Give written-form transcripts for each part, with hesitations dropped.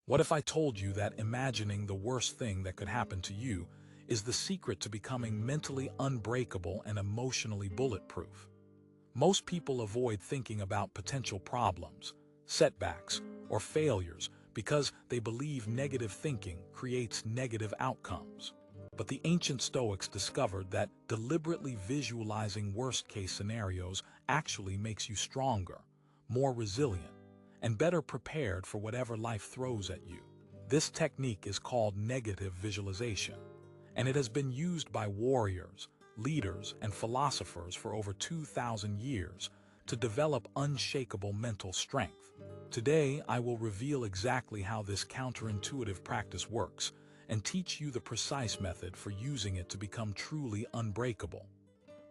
What if I told you that imagining the worst thing that could happen to you is the secret to becoming mentally unbreakable and emotionally bulletproof? Most people avoid thinking about potential problems, setbacks, or failures because they believe negative thinking creates negative outcomes. But the ancient Stoics discovered that deliberately visualizing worst-case scenarios actually makes you stronger, more resilient, and better prepared for whatever life throws at you. This technique is called negative visualization, and it has been used by warriors, leaders, and philosophers for over 2,000 years to develop unshakable mental strength. Today, I will reveal exactly how this counterintuitive practice works and teach you the precise method for using it to become truly unbreakable.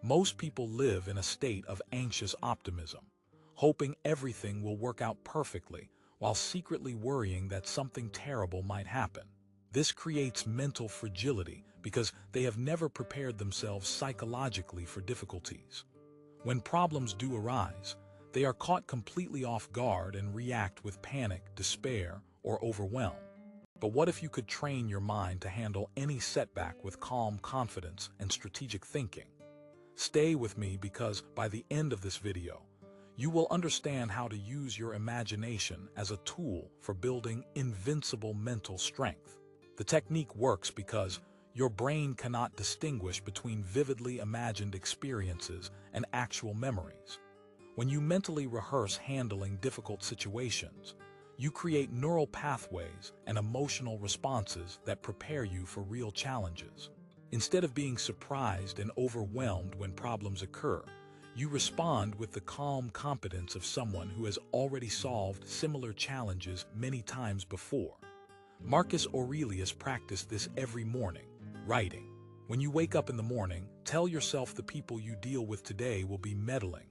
Most people live in a state of anxious optimism, hoping everything will work out perfectly while secretly worrying that something terrible might happen. This creates mental fragility because they have never prepared themselves psychologically for difficulties. When problems do arise, they are caught completely off guard and react with panic, despair, or overwhelm. But what if you could train your mind to handle any setback with calm confidence and strategic thinking? Stay with me because by the end of this video, you will understand how to use your imagination as a tool for building invincible mental strength. The technique works because your brain cannot distinguish between vividly imagined experiences and actual memories. When you mentally rehearse handling difficult situations, you create neural pathways and emotional responses that prepare you for real challenges. Instead of being surprised and overwhelmed when problems occur, you respond with the calm competence of someone who has already solved similar challenges many times before. Marcus Aurelius practiced this every morning, writing, "When you wake up in the morning, tell yourself the people you deal with today will be meddling,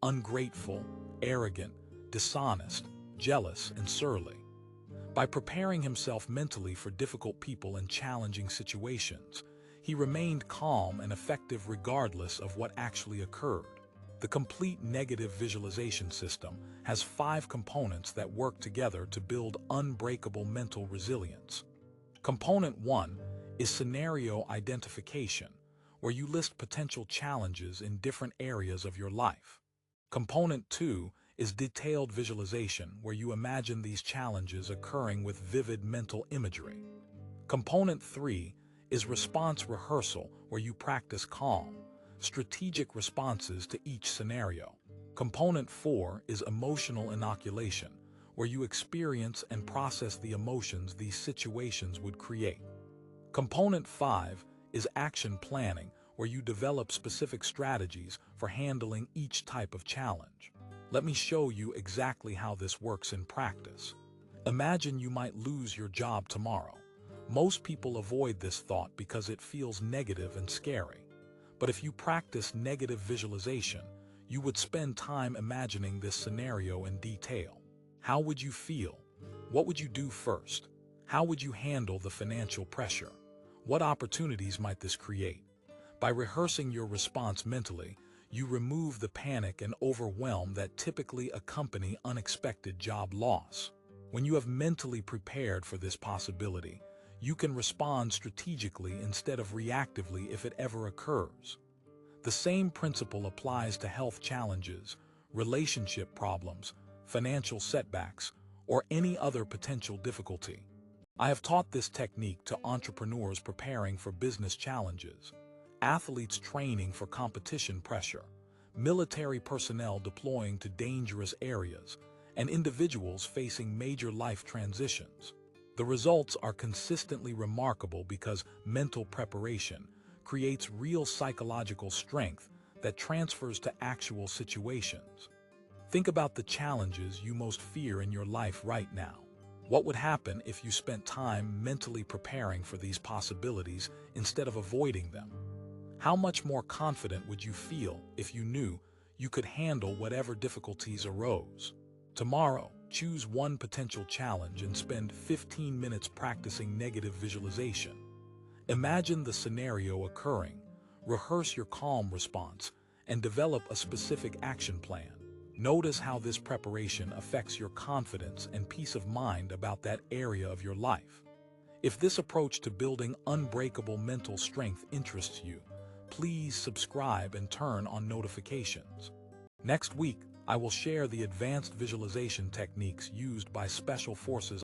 ungrateful, arrogant, dishonest, jealous, and surly." By preparing himself mentally for difficult people and challenging situations, he remained calm and effective regardless of what actually occurred. The complete negative visualization system has 5 components that work together to build unbreakable mental resilience. Component 1 is scenario identification, where you list potential challenges in different areas of your life. Component 2 is detailed visualization, where you imagine these challenges occurring with vivid mental imagery. Component 3 is response rehearsal, where you practice calm, strategic responses to each scenario. Component 4 is emotional inoculation, where you experience and process the emotions these situations would create. Component 5 is action planning, where you develop specific strategies for handling each type of challenge. Let me show you exactly how this works in practice. Imagine you might lose your job tomorrow. Most people avoid this thought because it feels negative and scary. But if you practice negative visualization, you would spend time imagining this scenario in detail. How would you feel? What would you do first? How would you handle the financial pressure? What opportunities might this create? By rehearsing your response mentally, you remove the panic and overwhelm that typically accompany unexpected job loss. When you have mentally prepared for this possibility, you can respond strategically instead of reactively if it ever occurs. The same principle applies to health challenges, relationship problems, financial setbacks, or any other potential difficulty. I have taught this technique to entrepreneurs preparing for business challenges, athletes training for competition pressure, military personnel deploying to dangerous areas, and individuals facing major life transitions. The results are consistently remarkable because mental preparation creates real psychological strength that transfers to actual situations. Think about the challenges you most fear in your life right now. What would happen if you spent time mentally preparing for these possibilities instead of avoiding them? How much more confident would you feel if you knew you could handle whatever difficulties arose? Tomorrow, choose one potential challenge and spend 15 minutes practicing negative visualization. Imagine the scenario occurring, rehearse your calm response, and develop a specific action plan. Notice how this preparation affects your confidence and peace of mind about that area of your life. If this approach to building unbreakable mental strength interests you, please subscribe and turn on notifications. Next week, I will share the advanced visualization techniques used by special forces